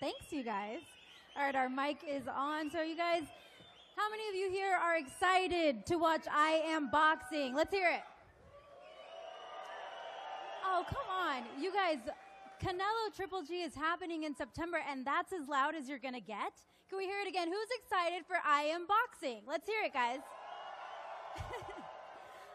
Thanks, you guys. All right, our mic is on. So, you guys, how many of you here are excited to watch I Am Boxing? Let's hear it. Oh, come on. You guys, Canelo Ggg is happening in September, and that's as loud as you're going to get. Can we hear it again? Who's excited for I Am Boxing? Let's hear it, guys.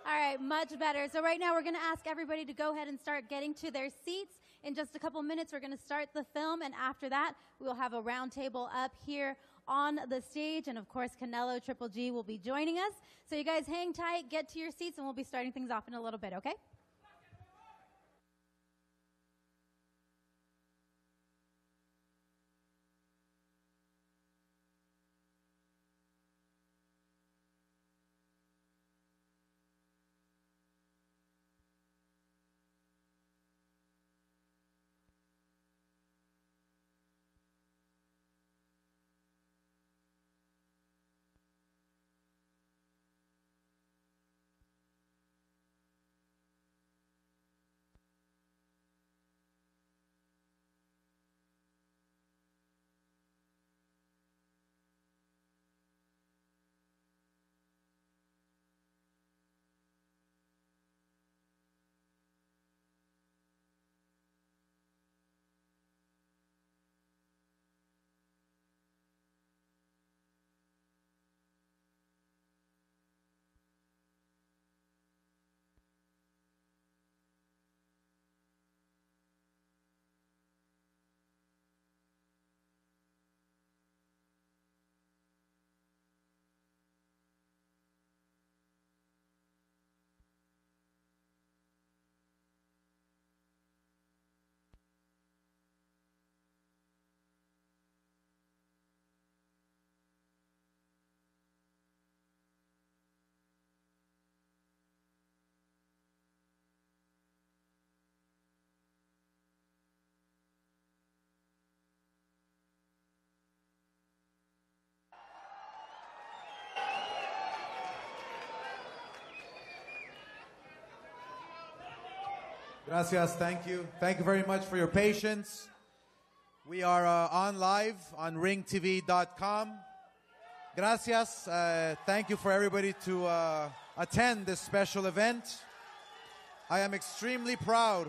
All right, much better. So right now we're going to ask everybody to go ahead and start getting to their seats. In just a couple minutes, we're going to start the film, and after that, we'll have a round table up here on the stage, and of course, Canelo Ggg will be joining us. So you guys hang tight, get to your seats, and we'll be starting things off in a little bit, okay? Gracias, thank you. Thank you very much for your patience. We are on live on ringtv.com. Gracias. Thank you for everybody to attend this special event. I am extremely proud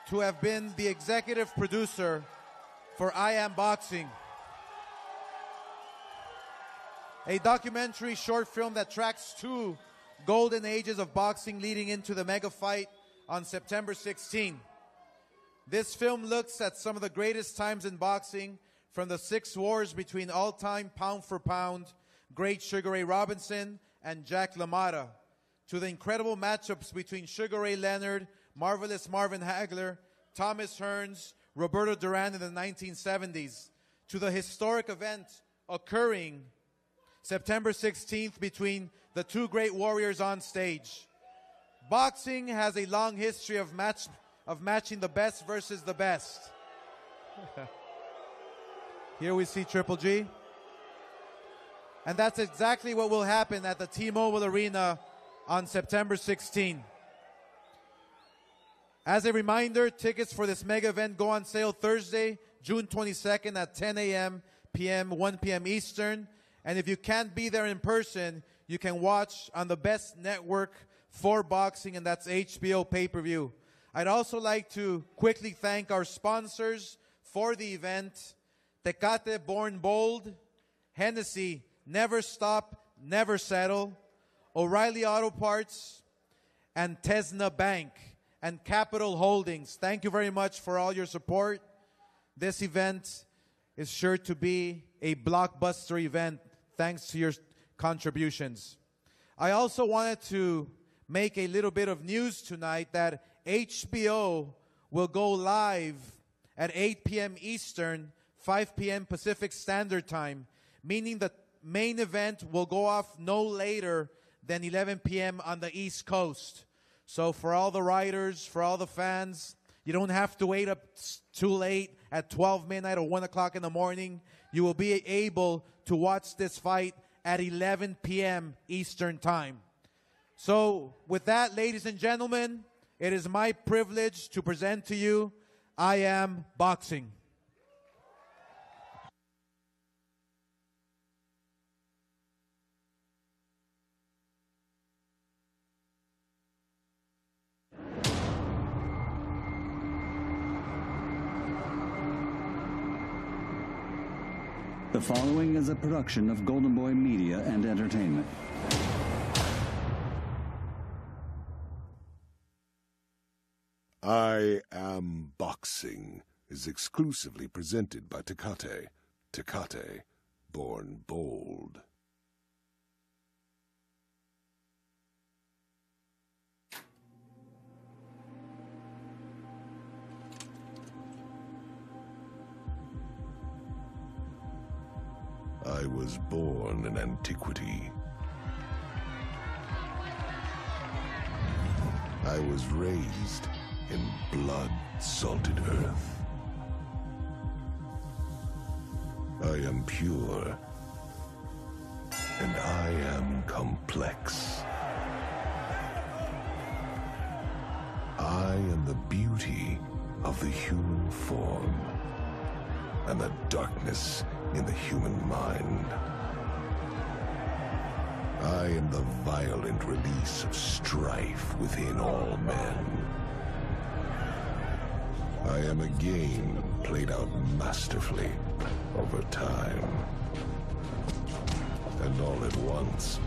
to have been the executive producer for I Am Boxing, a documentary short film that tracks two golden ages of boxing leading into the mega fight on September 16. This film looks at some of the greatest times in boxing, from the 6 wars between all-time pound-for-pound great Sugar Ray Robinson and Jack LaMotta, to the incredible matchups between Sugar Ray Leonard, Marvelous Marvin Hagler, Thomas Hearns, Roberto Duran in the 1970s, to the historic event occurring September 16th between the two great warriors on stage. Boxing has a long history of matching the best versus the best. Here we see Ggg. And that's exactly what will happen at the T-Mobile Arena on September 16. As a reminder, tickets for this mega event go on sale Thursday, June 22nd at 10 a.m., p.m., 1 p.m. Eastern. And if you can't be there in person, you can watch on the best network for boxing, and that's HBO Pay-Per-View. I'd also like to quickly thank our sponsors for the event: Tecate, Born Bold; Hennessy, Never Stop, Never Settle; O'Reilly Auto Parts; and Tesna Bank and Capital Holdings. Thank you very much for all your support. This event is sure to be a blockbuster event thanks to your contributions. I also wanted to make a little bit of news tonight that HBO will go live at 8 p.m. Eastern, 5 p.m. Pacific Standard Time, meaning the main event will go off no later than 11 p.m. on the East Coast. So for all the writers, for all the fans, you don't have to wait up too late at 12 midnight or 1 o'clock in the morning. You will be able to watch this fight at 11 p.m. Eastern Time. So with that, ladies and gentlemen, it is my privilege to present to you I Am Boxing. The following is a production of Golden Boy Media and Entertainment. I Am Boxing is exclusively presented by TstreeT. TstreeT, born bold. I was born in antiquity. I was raised in blood-salted earth. I am pure, and I am complex. I am the beauty of the human form, and the darkness in the human mind. I am the violent release of strife within all men. I am a game played out masterfully over time. And all at once,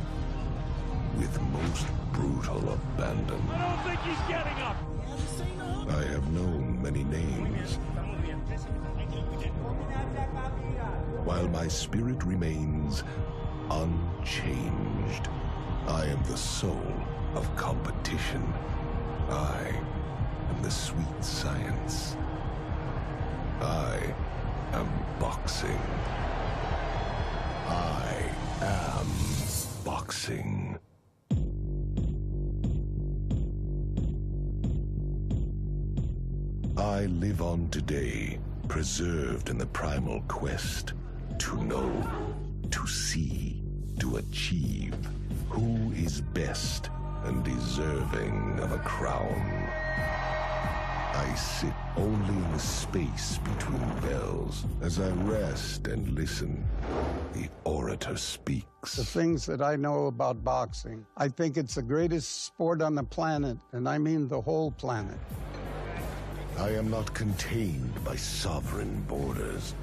with most brutal abandon. I don't think he's getting up. I have known many names. While my spirit remains unchanged, I am the soul of competition. I am the sweet science. I am boxing. I am boxing. I live on today, preserved in the primal quest to know, to see, to achieve who is best and deserving of a crown. I sit only in the space between bells. As I rest and listen, the orator speaks. The things that I know about boxing, I think it's the greatest sport on the planet, and I mean the whole planet. I am not contained by sovereign borders.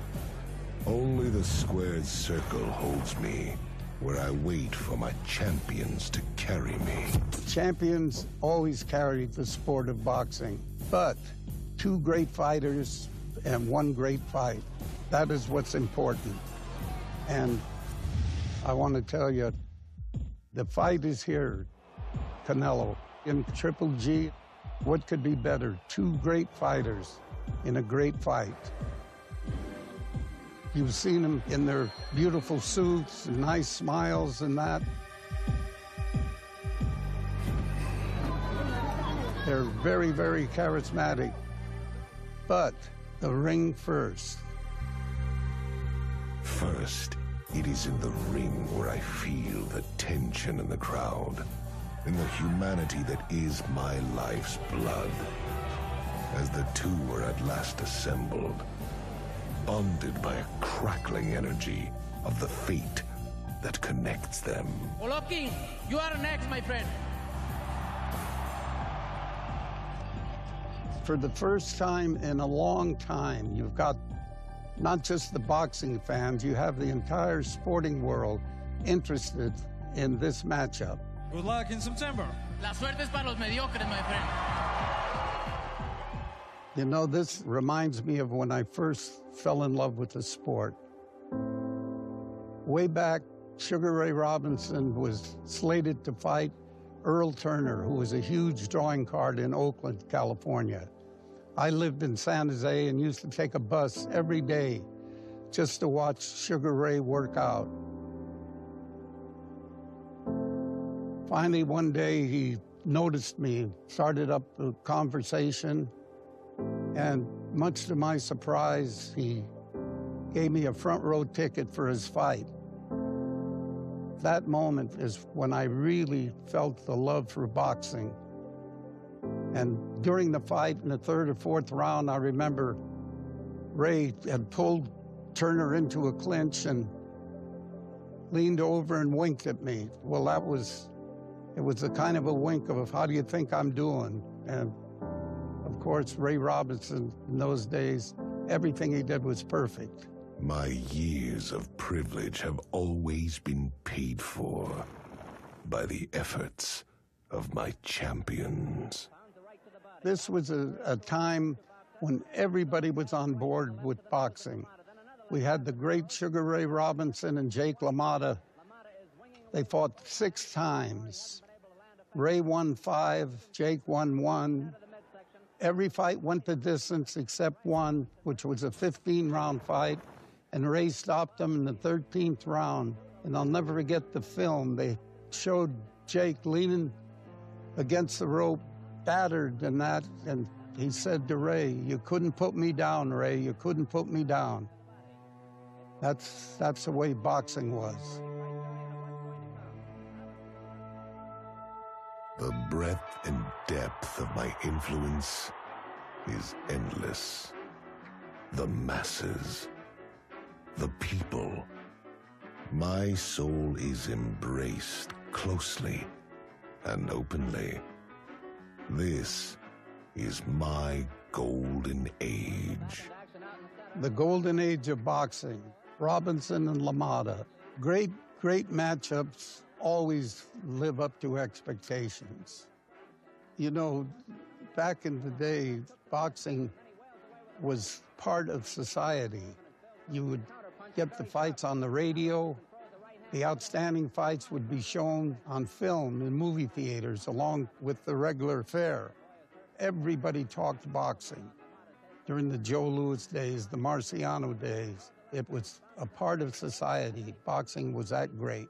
Only the squared circle holds me, where I wait for my champions to carry me. Champions always carry the sport of boxing, but two great fighters and one great fight. That is what's important. And I want to tell you, the fight is here. Canelo and Ggg. What could be better? Two great fighters in a great fight. You've seen them in their beautiful suits and nice smiles and that. They're very, very charismatic. But the ring first. First, it is in the ring where I feel the tension in the crowd, in the humanity that is my life's blood. As the two are at last assembled, bonded by a crackling energy of the fate that connects them. Golokin, you are next, my friend. For the first time in a long time, you've got not just the boxing fans, you have the entire sporting world interested in this matchup. Good luck in September. La suerte es para los mediocres, my friend. You know, this reminds me of when I first fell in love with the sport. Way back, Sugar Ray Robinson was slated to fight Earl Turner, who was a huge drawing card in Oakland, California. I lived in San Jose and used to take a bus every day just to watch Sugar Ray work out. Finally, one day, he noticed me, started up a conversation, and much to my surprise, he gave me a front row ticket for his fight. That moment is when I really felt the love for boxing. And during the fight, in the third or fourth round, I remember Ray had pulled Turner into a clinch and leaned over and winked at me. Well, it was a kind of a wink of, how do you think I'm doing? And of course, Ray Robinson, in those days, everything he did was perfect. My years of privilege have always been paid for by the efforts of my champions. This was a time when everybody was on board with boxing. We had the great Sugar Ray Robinson and Jake LaMotta. They fought 6 times. Ray won 5, Jake won 1. Every fight went the distance except one, which was a 15-round fight, and Ray stopped him in the 13th round. And I'll never forget the film. They showed Jake leaning against the rope, battered and that, and he said to Ray, "You couldn't put me down, Ray. You couldn't put me down." That's the way boxing was. The breadth and depth of my influence is endless. The masses, the people. My soul is embraced closely and openly. This is my golden age. The golden age of boxing. Robinson and LaMotta. Great matchups. Always live up to expectations. You know, back in the day, boxing was part of society. You would get the fights on the radio. The outstanding fights would be shown on film in movie theaters along with the regular fare. Everybody talked boxing. During the Joe Louis days, the Marciano days, it was a part of society. Boxing was that great.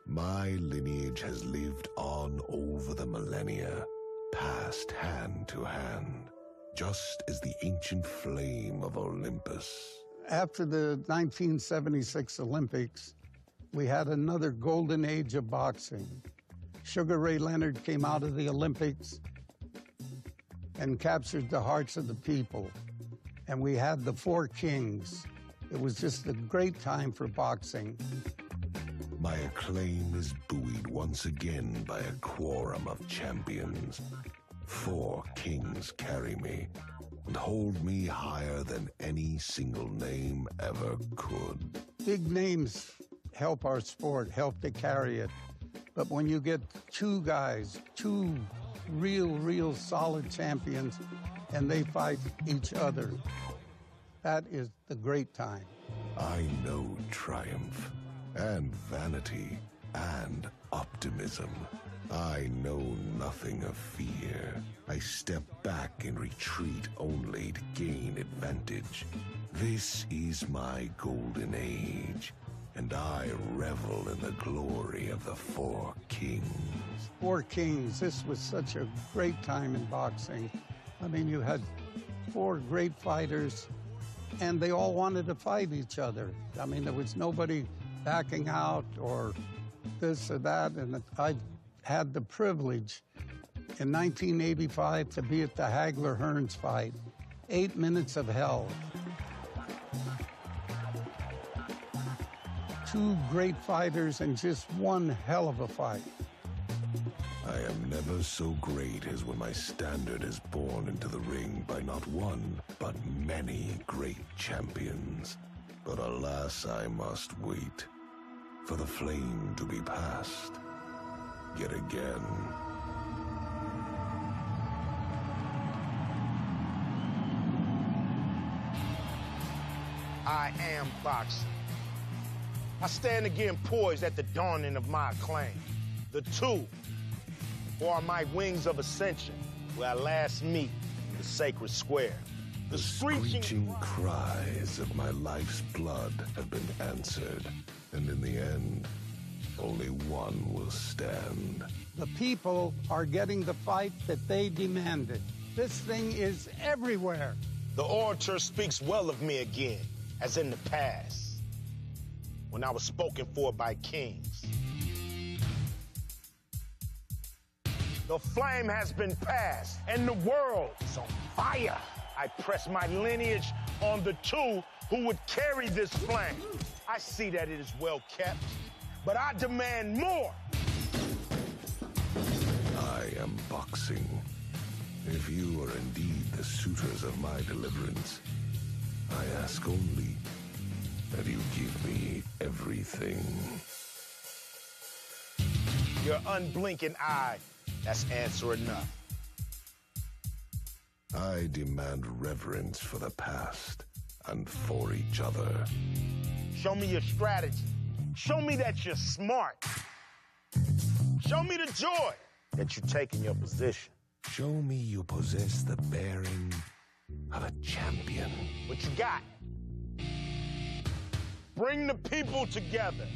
My lineage has lived on over the millennia, passed hand to hand, just as the ancient flame of Olympus. After the 1976 Olympics, we had another golden age of boxing. Sugar Ray Leonard came out of the Olympics and captured the hearts of the people. And we had the 4 kings. It was just a great time for boxing. My acclaim is buoyed once again by a quorum of champions. 4 kings carry me and hold me higher than any single name ever could. Big names help our sport, help to carry it. But when you get 2 guys, 2 real solid champions, and they fight each other, that is the great time. I know triumph and vanity and optimism. I know nothing of fear. I step back and retreat only to gain advantage. This is my golden age, and I revel in the glory of the 4 kings. 4 kings, this was such a great time in boxing. I mean, you had 4 great fighters, and they all wanted to fight each other. I mean, there was nobody backing out or this or that, and I had the privilege in 1985 to be at the Hagler-Hearns fight. 8 minutes of hell. 2 great fighters and just one hell of a fight. I am never so great as when my standard is borne into the ring by not one, but many great champions. But alas, I must wait for the flame to be passed yet again. I am boxing. I stand again poised at the dawning of my acclaim. The 2 are my wings of ascension, where I last meet in the sacred square. The screeching cries of my life's blood have been answered, and in the end, only one will stand. The people are getting the fight that they demanded. This thing is everywhere. The orator speaks well of me again, as in the past, when I was spoken for by kings. The flame has been passed, and the world is on fire. I press my lineage on the 2 who would carry this flame. I see that it is well kept, but I demand more. I am boxing. If you are indeed the suitors of my deliverance, I ask only that you give me everything. Your unblinking eye, that's answer enough. I demand reverence for the past and for each other. Show me your strategy. Show me that you're smart. Show me the joy that you take in your position. Show me you possess the bearing of a champion. What you got? Bring the people together.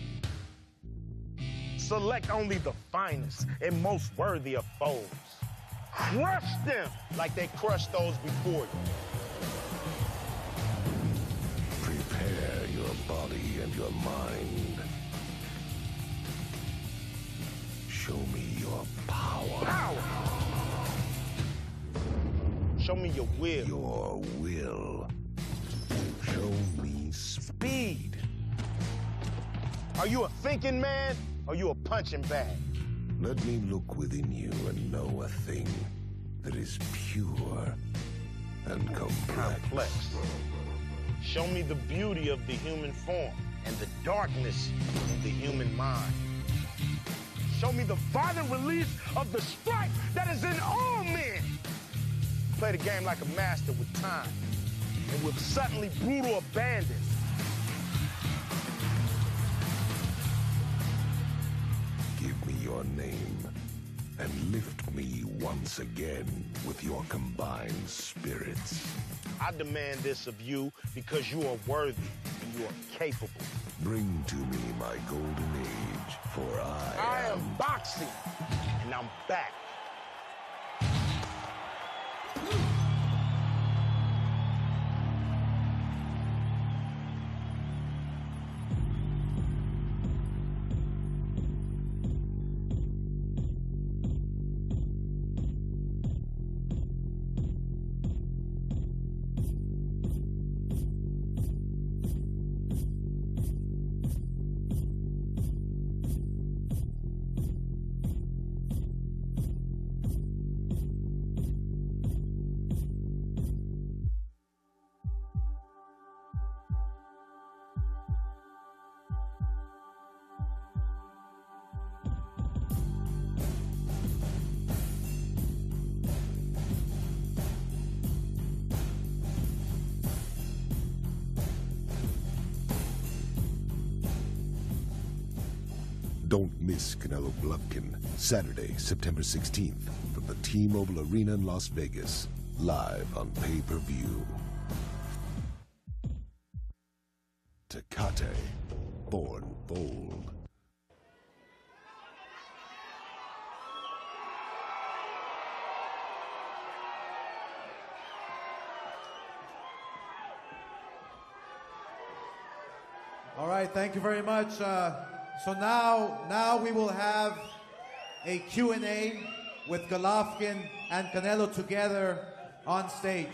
Select only the finest and most worthy of foes. Crush them like they crushed those before you. Prepare your body and your mind. Show me your power. Power! Show me your will. Your will. Show me Speed. Are you a thinking man? Or are you a punching bag? Let me look within you and know a thing that is pure and complex. Show me the beauty of the human form and the darkness of the human mind. Show me the violent release of the strife that is in all men. Play the game like a master with time and with suddenly brutal abandon. Give me your name and lift me once again with your combined spirits. I demand this of you because you are worthy and you are capable. Bring to me my golden age, for I am boxing, and I'm back. Don't miss Canelo Golovkin, Saturday, September 16th, from the T-Mobile Arena in Las Vegas, live on pay-per-view. Tecate, born bold. All right, thank you very much. So now we will have a Q&A with Golovkin and Canelo together on stage.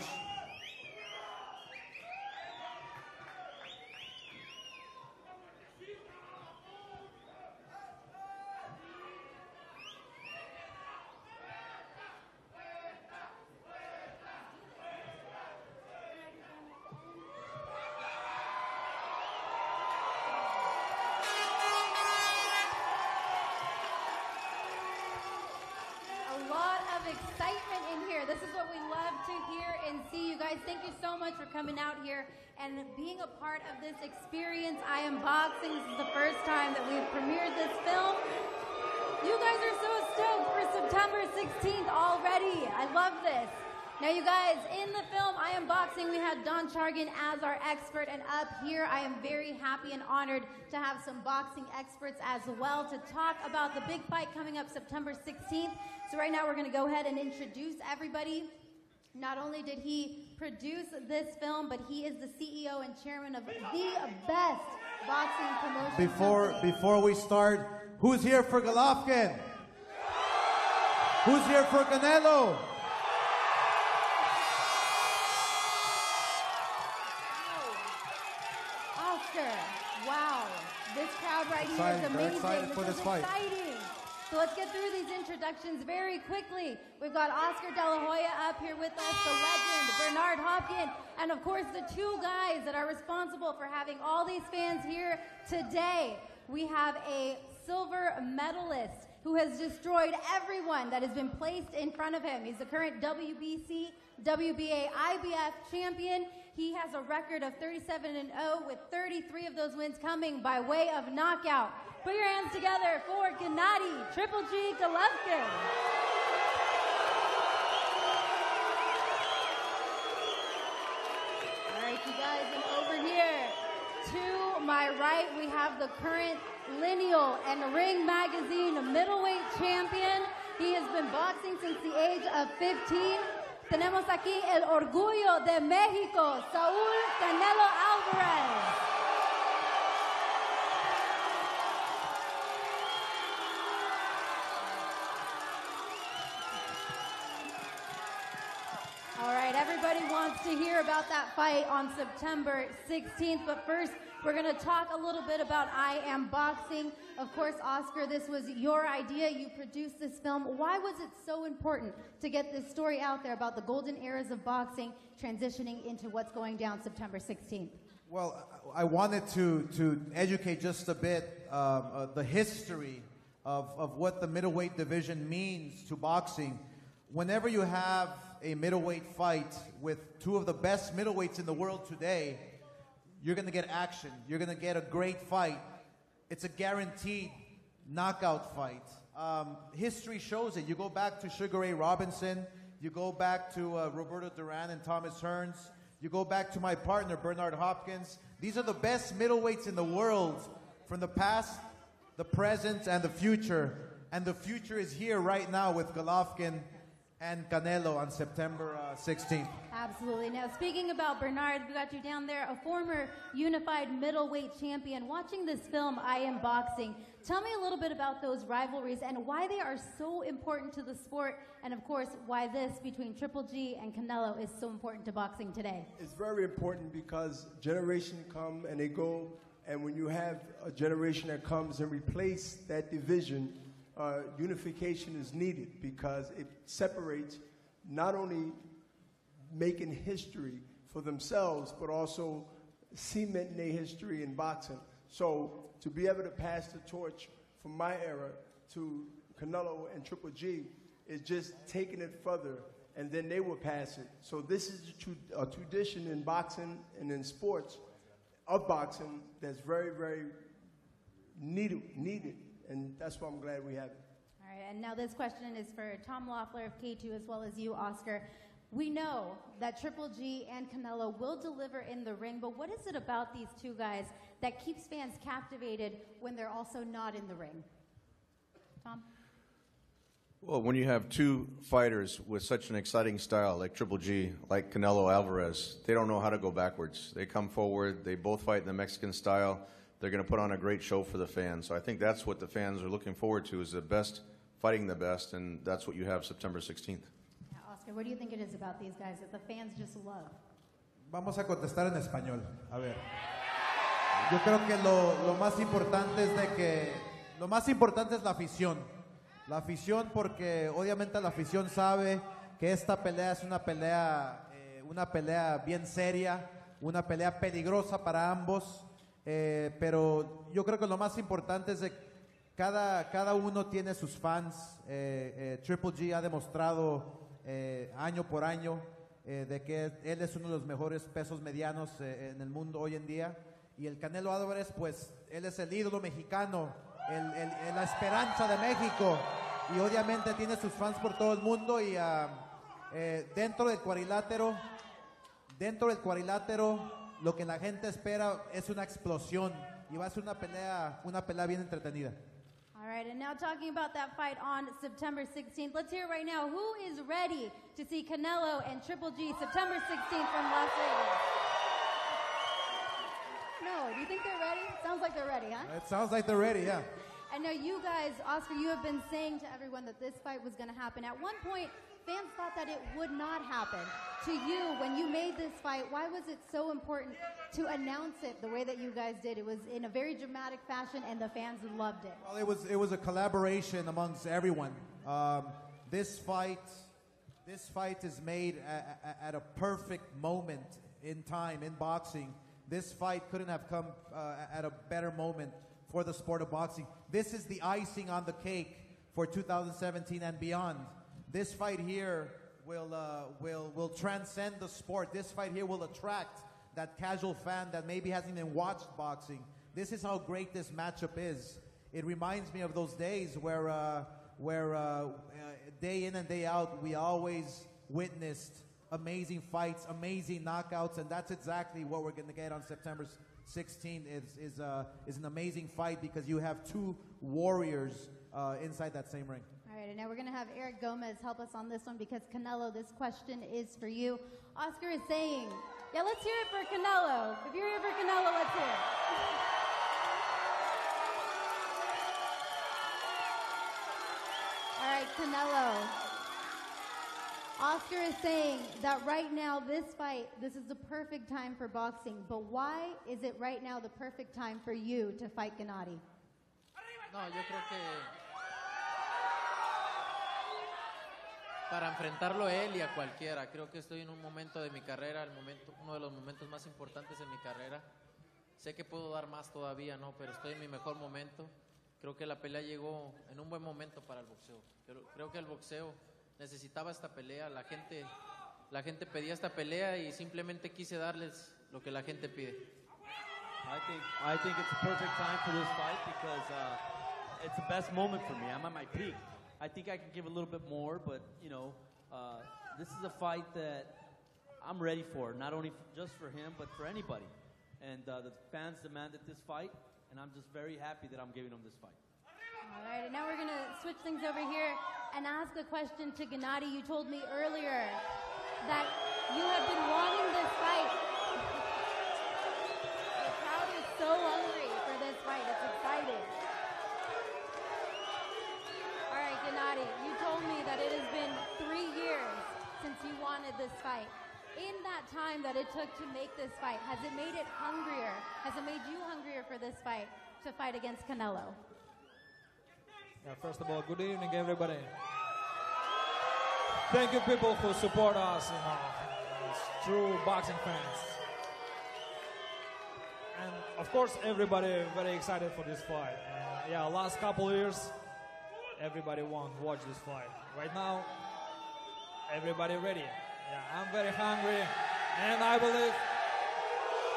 Excitement in here. This is what we love to hear and see. You guys, thank you so much for coming out here and being a part of this experience. I Am Boxing. This is the first time that we've premiered this film. You guys are so stoked for September 16th already. I love this. Now, you guys, in the film I Am Boxing, we had Don Chargan as our expert, and up here I am very happy and honored to have some boxing experts as well to talk about the big fight coming up September 16th. So right now we're going to go ahead and introduce everybody. Not only did he produce this film, but he is the CEO and chairman of the best boxing promotion company. Before we start, who's here for Golovkin? Who's here for Canelo? Oscar, wow. This crowd right here is amazing. They're excited for this fight. Exciting. So let's get through these introductions very quickly. We've got Oscar De La Hoya up here with us, the legend, Bernard Hopkins. Golovkin. And of course, the two guys that are responsible for having all these fans here today. We have a silver medalist who has destroyed everyone that has been placed in front of him. He's the current WBC, WBA, IBF champion. He has a record of 37-0 with 33 of those wins coming by way of knockout. Put your hands together for Gennady, Triple G Golovkin. All right, you guys, and over here to my right, we have the current lineal and Ring Magazine middleweight champion. He has been boxing since the age of 15. Tenemos aquí el orgullo de México, Saúl Canelo Alvarez. All right, everybody wants to hear about that fight on September 16th, but first, we're going to talk a little bit about I Am Boxing. Of course, Oscar, this was your idea. You produced this film. Why was it so important to get this story out there about the golden eras of boxing transitioning into what's going down September 16th? Well, I wanted to educate just a bit the history of what the middleweight division means to boxing. Whenever you have a middleweight fight with two of the best middleweights in the world today, you're going to get action. You're going to get a great fight. It's a guaranteed knockout fight. History shows it. You go back to Sugar Ray Robinson. You go back to Roberto Duran and Thomas Hearns. You go back to my partner, Bernard Hopkins. These are the best middleweights in the world from the past, the present, and the future. And the future is here right now with Golovkin and Canelo on September 16th. Absolutely. Now, speaking about Bernard, we got you down there, a former unified middleweight champion. Watching this film, I Am Boxing, tell me a little bit about those rivalries and why they are so important to the sport, and of course, why this between Triple G and Canelo is so important to boxing today. It's very important because generations come and they go, and when you have a generation that comes and replace that division, unification is needed because it separates not only making history for themselves, but also cementing their history in boxing. So to be able to pass the torch from my era to Canelo and Triple G is just taking it further, and then they will pass it. So this is a tradition in boxing and in sports of boxing that's very, very needed. And that's why I'm glad we have it. All right, and now this question is for Tom Loeffler of K2 as well as you, Oscar. We know that Triple G and Canelo will deliver in the ring, but what is it about these two guys that keeps fans captivated when they're also not in the ring? Tom? Well, when you have two fighters with such an exciting style like Triple G, like Canelo Alvarez, they don't know how to go backwards. They come forward, they both fight in the Mexican style. They're going to put on a great show for the fans. So I think that's what the fans are looking forward to, is the best fighting the best, and that's what you have September 16th. Yeah, Oscar, what do you think it is about these guys that the fans just love? Vamos a contestar en español. A ver. Yo creo que lo más importante es la afición. La afición, porque obviamente la afición sabe que esta pelea es una pelea bien seria, una pelea peligrosa para ambos. Pero yo creo que lo más importante es que cada uno tiene sus fans. Triple G ha demostrado año por año de que él es uno de los mejores pesos medianos en el mundo hoy en día. Y el Canelo Álvarez, pues él es el ídolo mexicano, la esperanza de México. Y obviamente tiene sus fans por todo el mundo. Y dentro del cuadrilátero, lo que la gente espera es una explosión y va a ser una pelea bien entretenida. All right, and now talking about that fight on September 16th, let's hear right now who is ready to see Canelo and Triple G September 16th from Las Vegas. No, do you think they're ready? Sounds like they're ready, huh? It sounds like they're ready, yeah. And now you guys, Oscar, you have been saying to everyone that this fight was going to happen. At one point, fans thought that it would not happen. To you, when you made this fight, why was it so important to announce it the way that you guys did? It was in a very dramatic fashion, and the fans loved it. Well, it was a collaboration amongst everyone. This fight This fight is made at a perfect moment in time in boxing. This fight couldn't have come at a better moment for the sport of boxing. This is the icing on the cake for 2017 and beyond. This fight here will transcend the sport. This fight here will attract that casual fan that maybe hasn't even watched boxing. This is how great this matchup is. It reminds me of those days where day in and day out we always witnessed amazing fights, amazing knockouts, and that's exactly what we're going to get on September 16th. Is an amazing fight because you have two warriors inside that same ring. All right, and now we're going to have Eric Gomez help us on this one because Canelo, this question is for you. Oscar is saying, yeah, let's hear it for Canelo. If you're here for Canelo, let's hear it. All right, Canelo. Oscar is saying that right now, this fight, this is the perfect time for boxing. But why is it right now the perfect time for you to fight Gennady? No, yo creo que para enfrentarlo a él y a cualquiera. Creo que estoy en un momento de mi carrera, uno de los momentos más importantes en mi carrera. Sé que puedo dar más todavía, ¿no? Pero estoy en mi mejor momento. Creo que la pelea llegó en un buen momento para el boxeo. Creo que el boxeo necesitaba esta pelea. La gente pedía esta pelea y simplemente quise darles lo que la gente pide. I think it's a perfect time for this fight because it's the best moment for me. I'm at my peak. I think I can give a little bit more, but you know, this is a fight that I'm ready for, not only just for him, but for anybody. And the fans demanded this fight, and I'm just very happy that I'm giving them this fight. All right, and now we're going to switch things over here and ask a question to Gennady. You told me earlier that you have been wanting this fight. The crowd is so hungry for this fight. It's exciting. All right, Gennady, you told me that it has been 3 years since you wanted this fight. In that time that it took to make this fight, has it made it hungrier? Has it made you hungrier for this fight to fight against Canelo? Yeah, first of all, good evening, everybody. Thank you, people who support us, you know, as true boxing fans. And of course, everybody very excited for this fight. Yeah, last couple of years, everybody want to watch this fight. Right now, everybody ready. Yeah, I'm very hungry, and I believe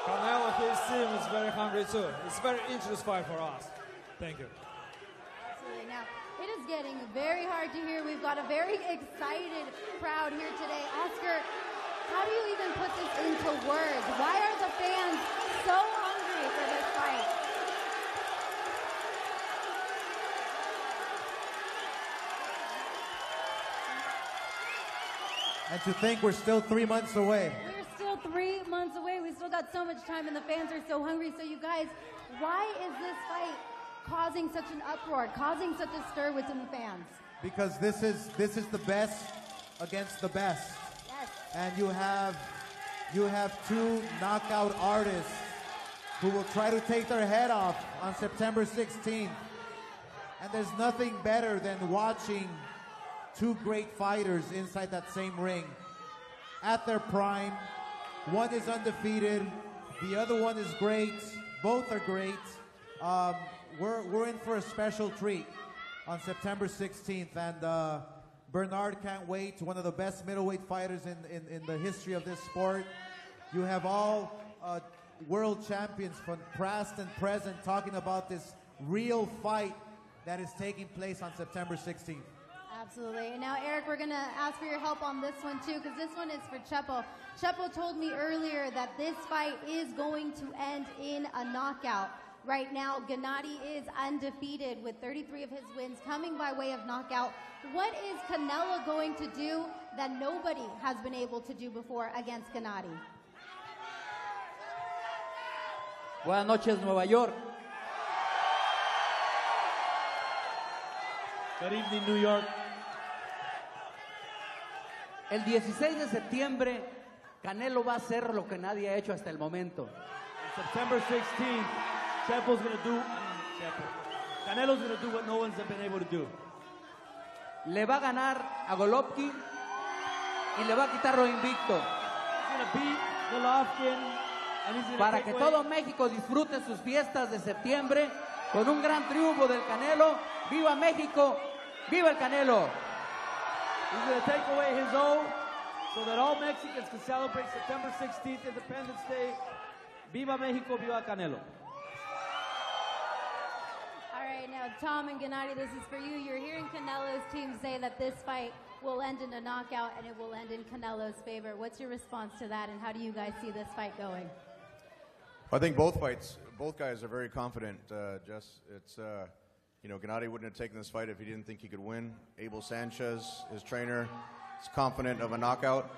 Canelo and his team is very hungry too. It's a very interesting fight for us. Thank you. Absolutely. Now, it is getting very hard to hear. We've got a very excited crowd here today. Oscar, how do you even put this into words? Why are the fans so hungry for this fight? And to think we're still 3 months away. We're still 3 months away. We still got so much time, and the fans are so hungry. So you guys, why is this fight causing such an uproar, causing such a stir within the fans? Because this is the best against the best. Yes. And you have two knockout artists who will try to take their head off on September 16th. And there's nothing better than watching two great fighters inside that same ring at their prime. One is undefeated, the other one is great. Both are great. We're in for a special treat on September 16th, and Bernard can't wait. One of the best middleweight fighters in the history of this sport. You have all world champions from past and present talking about this real fight that is taking place on September 16th. Absolutely. And now, Eric, we're going to ask for your help on this one, too, because this one is for Chepo. Chepo told me earlier that this fight is going to end in a knockout. Right now, Gennady is undefeated with 33 of his wins coming by way of knockout. What is Canelo going to do that nobody has been able to do before against Gennady? Buenas noches, Nueva York. Good evening, New York. El 16 de septiembre, Canelo va a hacer lo que nadie ha hecho hasta el momento. On September 16th, Canelo's going to do what no one's been able to do. Le va a ganar a Golovkin y le va a quitar lo invicto. He's gonna beat Golovkin, and he's gonna Para take que away. todo México disfrute sus fiestas de septiembre con un gran triunfo del Canelo. ¡Viva México! ¡Viva el Canelo! He's gonna take away his own, so that all Mexicans can celebrate September 16th, Independence Day. Viva Mexico, viva Canelo. All right, now Tom and Gennady, this is for you. You're hearing Canelo's team say that this fight will end in a knockout and it will end in Canelo's favor. What's your response to that, and how do you guys see this fight going? I think both guys are very confident. Jess, it's Gennady wouldn't have taken this fight if he didn't think he could win. Abel Sanchez, his trainer, is confident of a knockout.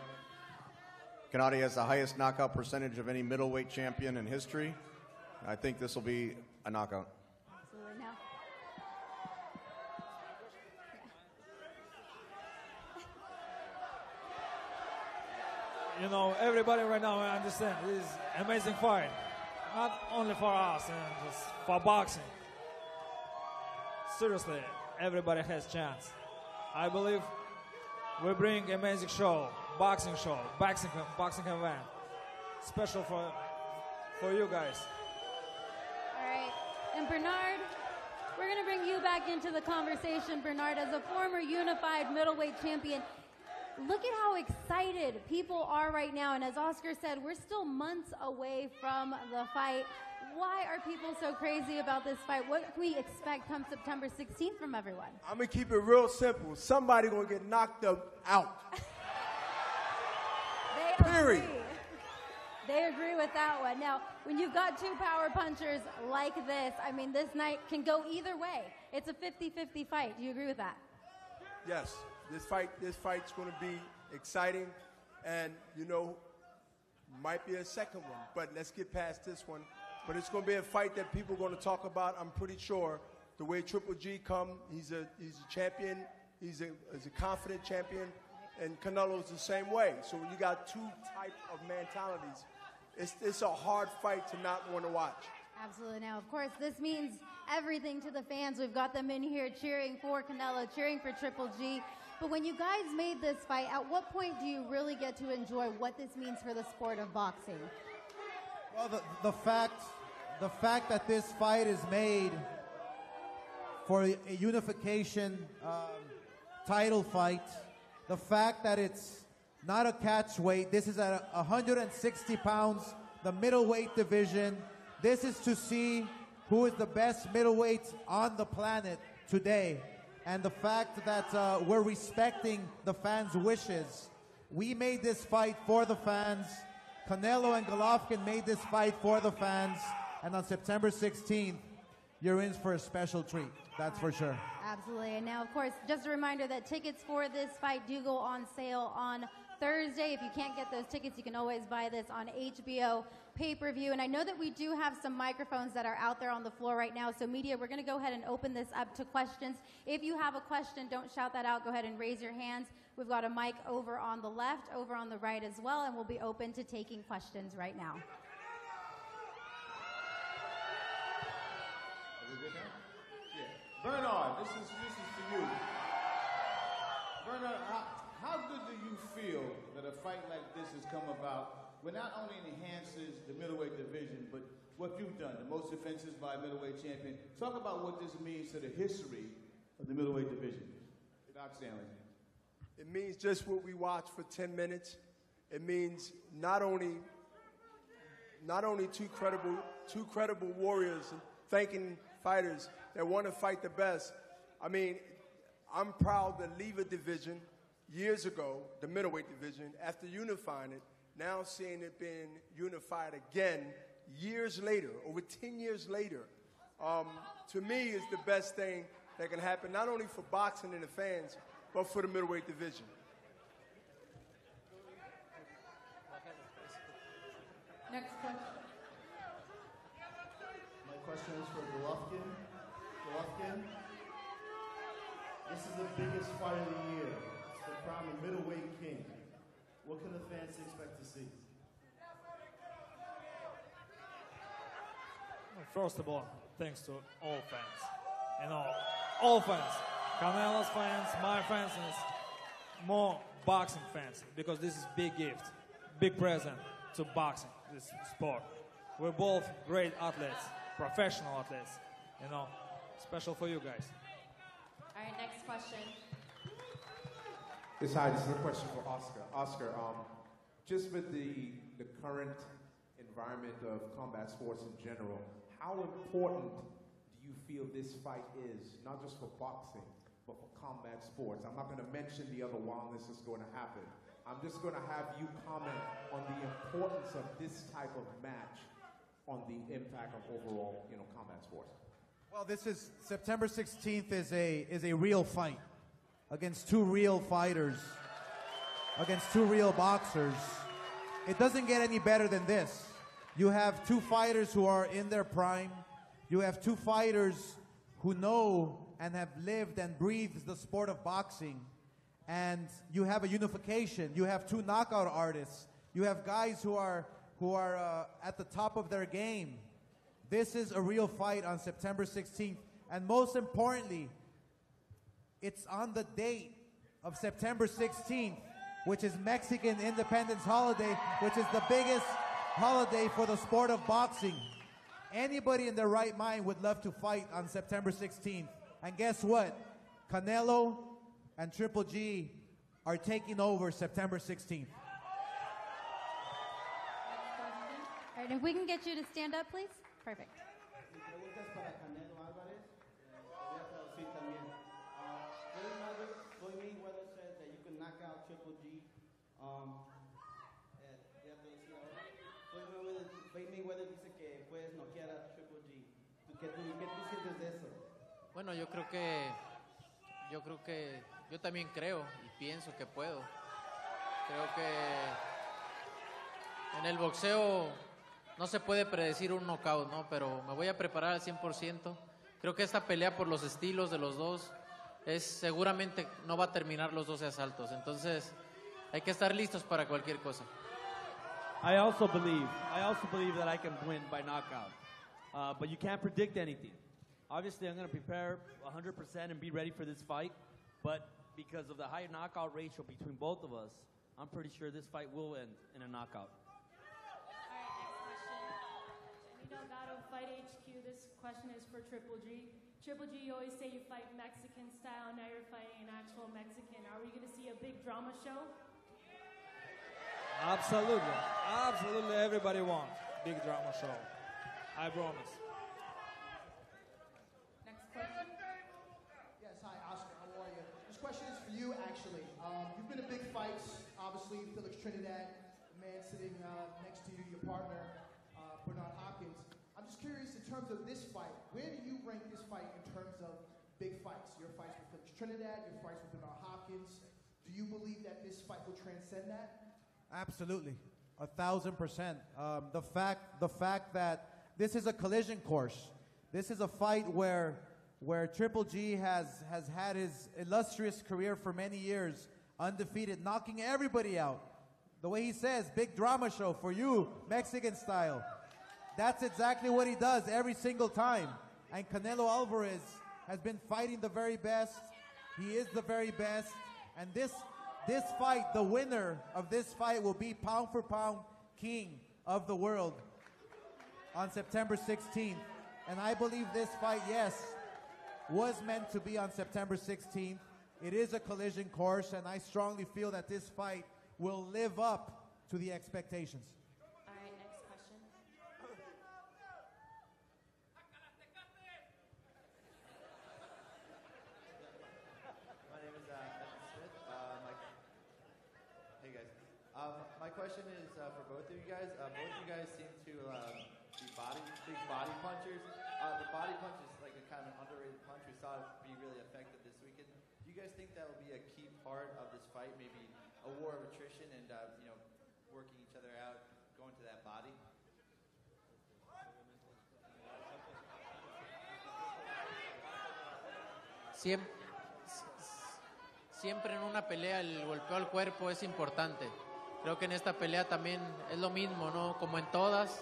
Gennady has the highest knockout percentage of any middleweight champion in history. I think this will be a knockout. Absolutely. Now, You know, everybody right now, I understand, this is an amazing fight. Not only for us, and just for boxing. Seriously, everybody has chance. I believe we bring amazing show, boxing event, special for you guys. all right. And Bernard, we're going to bring you back into the conversation, Bernard, as a former unified middleweight champion. Look at how excited people are right now. And as Oscar said, we're still months away from the fight. Why are people so crazy about this fight? What can we expect come September 16th from everyone? I'm going to keep it real simple. Somebody going to get knocked out. Period. They agree with that one. Now, when you've got two power punchers like this, I mean, this night can go either way. It's a 50-50 fight. Do you agree with that? Yes. This fight's going to be exciting, and might be a second one. But let's get past this one. But it's going to be a fight that people are going to talk about. I'm pretty sure the way Triple G come, he's a champion. He's a confident champion, and Canelo's the same way. So when you got two types of mentalities, it's a hard fight to not want to watch. Absolutely. Now, of course, this means everything to the fans. We've got them in here cheering for Canelo, cheering for Triple G. But when you guys made this fight, at what point do you really get to enjoy what this means for the sport of boxing? Well, the fact that this fight is made for a unification title fight, the fact that it's not a catch weight, this is at 160 pounds, the middleweight division. This is to see who is the best middleweight on the planet today. And the fact that we're respecting the fans' wishes. We made this fight for the fans. Canelo and Golovkin made this fight for the fans. And on September 16th, you're in for a special treat. That's for sure. Absolutely. And now, of course, just a reminder that tickets for this fight do go on sale on Thursday. If you can't get those tickets, you can always buy this on HBO Pay-Per-View. And I know that we do have some microphones that are out there on the floor right now. So media, we're going to go ahead and open this up to questions. If you have a question, don't shout that out. Go ahead and raise your hands. We've got a mic over on the left, over on the right as well, and we'll be open to taking questions right now. Bernard, this is for you. Bernard, how good do you feel that a fight like this has come about, where not only enhances the middleweight division, but what you've done, the most defenses by a middleweight champion. Talk about what this means to the history of the middleweight division. Doc Stanley. It means just what we watched for 10 minutes. It means not only two credible warriors and thanking fighters that want to fight the best. I mean, I'm proud to leave a division years ago, the middleweight division, after unifying it, now seeing it being unified again years later, over 10 years later, to me is the best thing that can happen, not only for boxing and the fans, but for the middleweight division. Next question. My question is for Golovkin. Golovkin, this is the biggest fight of the year. It's the crown of middleweight king. What can the fans expect to see? First of all, thanks to all fans. You know, all fans. Canelo's fans, my fans, and more boxing fans, because this is big gift, big present to boxing, this sport. We're both great athletes, professional athletes, you know, special for you guys. All right, next question. This is a question for Oscar. Oscar, just with the current environment of combat sports in general, how important do you feel this fight is, not just for boxing, but for combat sports? I'm not going to mention the other while this is going to happen. I'm just going to have you comment on the importance of this type of match on the impact of overall, combat sports. Well, this is September 16th is a real fight against two real fighters, against two real boxers. It doesn't get any better than this. You have two fighters who are in their prime. You have two fighters who know and have lived and breathed the sport of boxing. And you have a unification. You have two knockout artists. You have guys who are at the top of their game. This is a real fight on September 16th. And most importantly, it's on the date of September 16th, which is Mexican Independence Holiday, which is the biggest holiday for the sport of boxing. Anybody in their right mind would love to fight on September 16th. And guess what? Canelo and Triple G are taking over September 16th. All right, if we can get you to stand up, please. Perfect. Preguntas para Canelo Alvarez. Voy a traducir también. Floyd Mayweather says that you can knock out Triple G. Floyd Mayweather dice que puedes noquear a Triple G. ¿Qué tú sientes de eso? Bueno, yo creo que yo también creo y pienso que puedo. Creo que en el boxeo no se puede predecir un knockout, ¿no? Pero me voy a preparar al 100%. Creo que esta pelea por los estilos de los dos seguramente no va a terminar los 12 asaltos. Entonces hay que estar listos para cualquier cosa. I also believe that I can win by knockout. But you can't predict anything. Obviously, I'm going to prepare 100% and be ready for this fight. But because of the high knockout ratio between both of us, I'm pretty sure this fight will end in a knockout. Gennady Fight HQ, this question is for Triple G. Triple G, you always say you fight Mexican style, now you're fighting an actual Mexican. Are we going to see a big drama show? Absolutely. Absolutely, everybody wants big drama show. I promise. Next question. Yes, hi, Oscar. How are you? This question is for you, actually. You've been in big fights, obviously, Felix Trinidad, the man sitting next to you, your partner, Bernard Hopkins. I'm just curious, in terms of this fight, where do you rank this fight in terms of big fights? Your fights with Felix Trinidad, your fights with Bernard Hopkins. Do you believe that this fight will transcend that? Absolutely, 1,000%. The fact that this is a collision course. This is a fight where Triple G has had his illustrious career for many years, undefeated, knocking everybody out. The way he says, big drama show for you, Mexican style. That's exactly what he does every single time. And Canelo Alvarez has been fighting the very best. He is the very best. And this fight, the winner of this fight will be pound for pound king of the world on September 16th. And I believe this fight, yes, was meant to be on September 16th. It is a collision course, and I strongly feel that this fight will live up to the expectations. All right, next question. My name is Evan Smith. Hey guys. My question is for both of you guys. Both of you guys seem to be big body punchers. The body punch is like a kind of an underrated punch. We saw it be really effective this weekend. Do you guys think that will be a key part of this fight? Maybe a war of attrition and working each other out, going to that body? Siempre en una pelea el golpeo al cuerpo es importante. Creo que en esta pelea también es lo mismo, ¿no? Como en todas,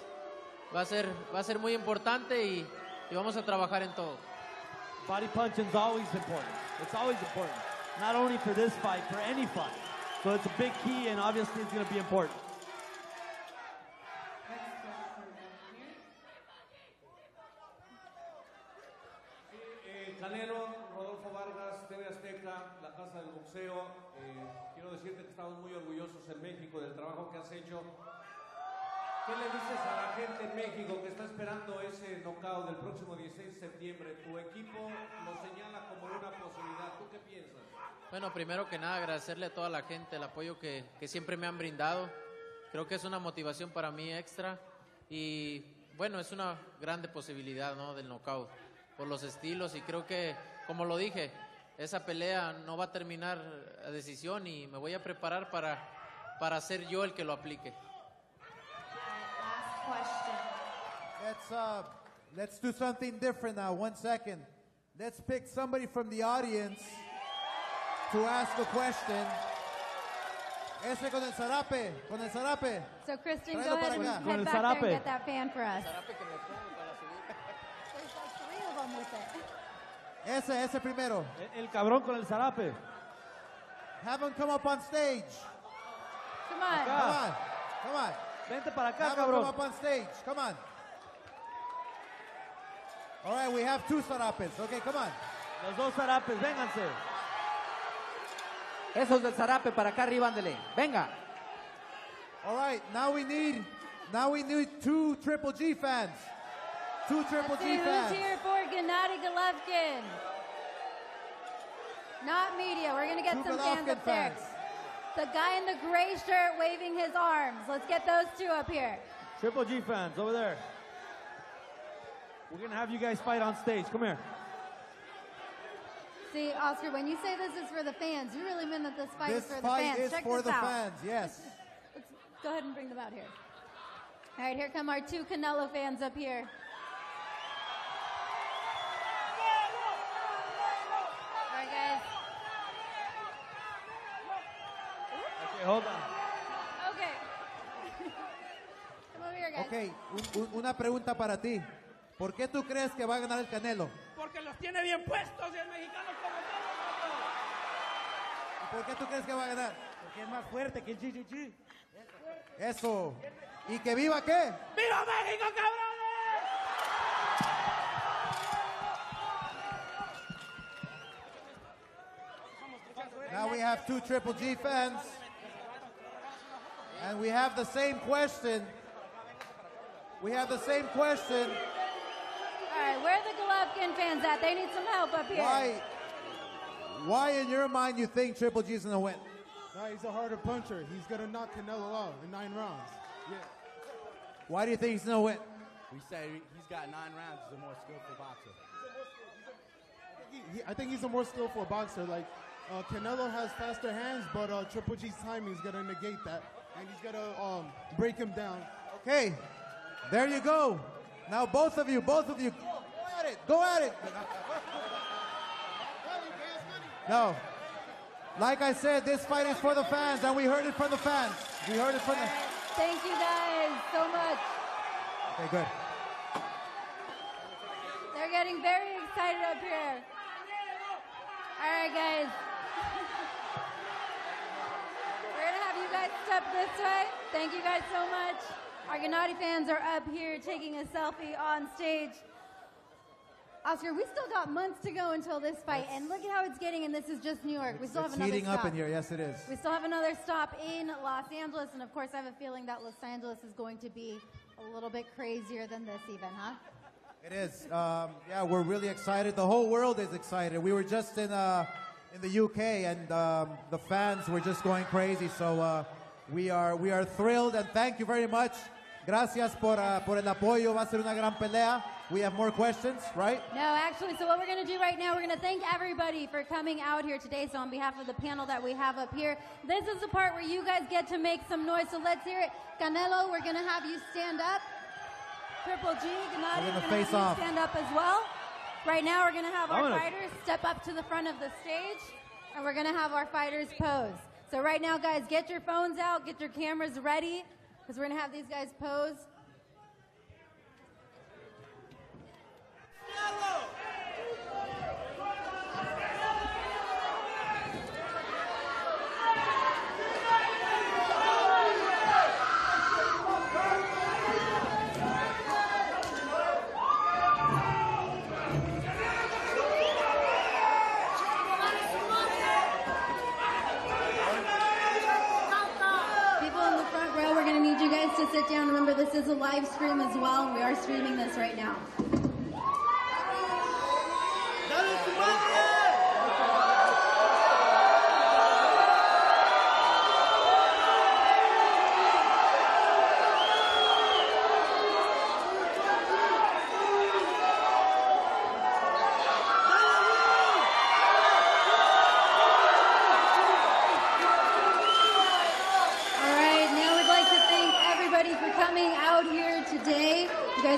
va a ser muy importante y vamos a trabajar en todo. Body punching is always important. It's always important. Not only for this fight, for any fight. So it's a big key, and obviously it's going to be important. Canelo, Rodolfo Vargas, TV Azteca, la Casa del Boxeo. Quiero decirte que estamos muy orgullosos en México del trabajo que has hecho. ¿Qué le dices a la gente en México que está esperando ese knockout del próximo 16 de septiembre? Tu equipo lo señala como una posibilidad. ¿Tú qué piensas? Bueno, primero que nada agradecerle a toda la gente el apoyo que siempre me han brindado. Creo que es una motivación para mí extra y bueno, es una grande posibilidad, ¿no?, del knockout por los estilos y creo que, como lo dije, esa pelea no va a terminar a decisión y me voy a preparar para ser yo el que lo aplique. Let's do something different now. 1 second. Let's pick somebody from the audience to ask a question. Ese con el zarape, con el zarape. So Kristen, Tráelo go ahead para and acá. head back there and get that fan for us. There's like 3 of them with it. Ese primero. El cabrón con el zarape. Have him come up on stage. Come on. Come on. Come on. Vente para acá, Have him cabrón. come up on stage. Come on. All right, we have 2 zarapes. Okay, come on. Los 2 zarapes, vénganse. Esos del zarape para acá arriba, ándele. Venga. All right, now we need 2 Triple G fans. 2 Triple Let's G see fans. who's here for Gennady Golovkin. Not media. We're going to get 2 some fans Golovkin up there. fans. The guy in the gray shirt waving his arms. Let's get those 2 up here. Triple G fans, over there. We're going to have you guys fight on stage. Come here. See, Oscar, when you say this is for the fans, you really mean that this fight is This for the fight fans. is Check for this the out. fans, yes. Let's go ahead and bring them out here. All right, here come our 2 Canelo fans up here. All right, guys. Okay, hold on. Okay. Come over here, guys. Okay, una pregunta para ti. ¿Por qué tú crees que va a ganar el Canelo? Porque los tiene bien puestos y el mexicano como todos. ¿Y por qué tú crees que va a ganar? Porque es más fuerte que el GGG. Eso. ¿Y que viva qué? ¡Viva México, cabrones! Now we have 2 Triple G fans. And we have the same question. We have the same question. All right, where are the Golovkin fans at? They need some help up here. Why in your mind you think Triple G is going to win? No, he's a harder puncher. He's going to knock Canelo out in 9 rounds. Yeah. Why do you think he's going to win? We say he's got 9 rounds. He's a more skillful boxer. I think he's a more skillful boxer. Like, Canelo has faster hands, but Triple G's timing is going to negate that. And he's going to break him down. Okay, there you go. Now both of you, go at it, go at it. No, like I said, this fight is for the fans, and we heard it from the fans. We heard it from the... Thank you guys so much. Okay, good. They're getting very excited up here. All right, guys. We're going to have you guys step this way. Thank you guys so much. Our Gennady fans are up here taking a selfie on stage. Oscar, we still got months to go until this fight, and look at how it's getting, and this is just New York. We still have It's another heating stop. up in here, yes it is. We still have another stop in Los Angeles, and of course I have a feeling that Los Angeles is going to be a little bit crazier than this even, huh? It is. Yeah, we're really excited. The whole world is excited. We were just in the UK, and the fans were just going crazy. So we are thrilled, and thank you very much. Gracias por el apoyo. Va a ser una gran pelea. We have more questions, right? No, actually, so what we're going to do right now, we're going to thank everybody for coming out here today. So on behalf of the panel that we have up here, this is the part where you guys get to make some noise. So let's hear it. Canelo, we're going to have you stand up. Triple G, Gennady, We're we're gonna going to face have off. you stand up as well. Right now, we're going to have our I'm gonna- fighters step up to the front of the stage, and we're going to have our fighters pose. So right now, guys, get your phones out, get your cameras ready, because we're going to have these guys pose. this is a live stream as well, and we are streaming this right now.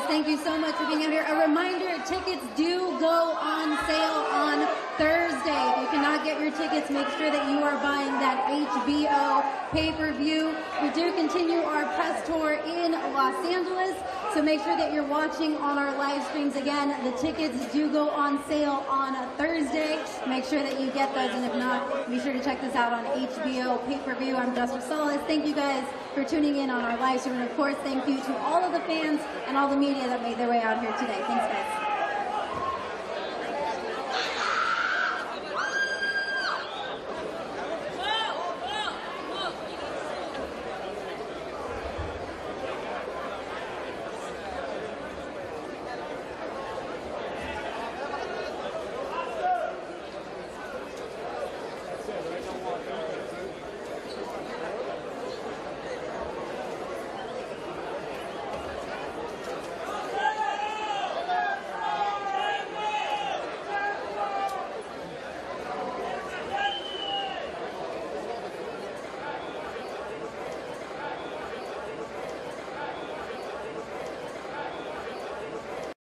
Thank you so much for being out here. A reminder, tickets do go on sale on Thursday. If you cannot get your tickets, make sure that you are buying that HBO pay-per-view. We do continue our press tour in Los Angeles, so make sure that you're watching on our live streams. Again, the tickets do go on sale on Thursday. Make sure that you get those, and if not, be sure to check this out on HBO pay-per-view. I'm Jess Rosales. Thank you guys for tuning in on our live stream, and of course, thank you to all of the fans and all the media that made their way out here today. Thanks, guys.